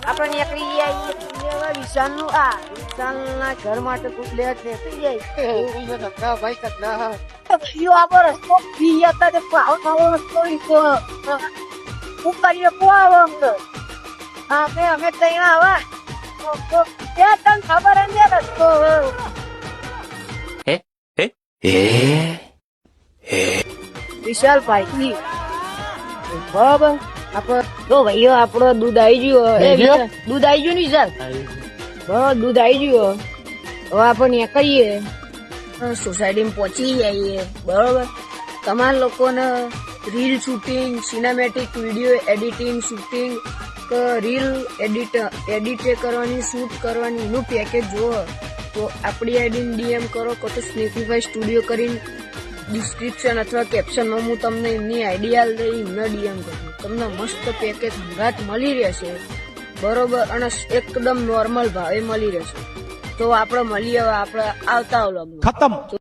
આપણે નીકળી જાય વિશાલ નું વિશાલ ના ઘર માટે તું લે છે થઈ જાય ભાઈ કદના આપો રસ્તો પી હતા તે પાવ રસ્તો હું કરીએ પોવા અમે ત્યાં આવા ત્યાં તને ખબર જ રસ્તો વિશાલભાઈ બરાબર તો ભાઈઓ આપડો દૂધ આવી ગયું દૂધ આવી ગયું ને વિશાલ દૂધ આવી ગયું હવે આપણે નીકળીએ સોસાયટીમાં પહોંચી જઈએ બરોબર તમારા લોકોને reel shooting cinematic video editing shooting reel edit કરવાની શૂટ કરવાની એનું પેકેજ જોવો તો આપણી આઈડીને ડીએમ કરો તો સ્નેકીફાઈ સ્ટુડિયો કરીને ડિસ્ક્રિપ્શન અથવા કેપ્શનમાં હું તમને એમની આઈડી આલ દઈ એમને ડીએમ કરું તમને મસ્ત પેકેજ હંગાત મળી રહેશે બરોબર અને એકદમ નોર્મલ ભાવે મળી રહેશે તો આપણે મળીએ હવે આપણે આવતા વ્લોગમાં ખતમ.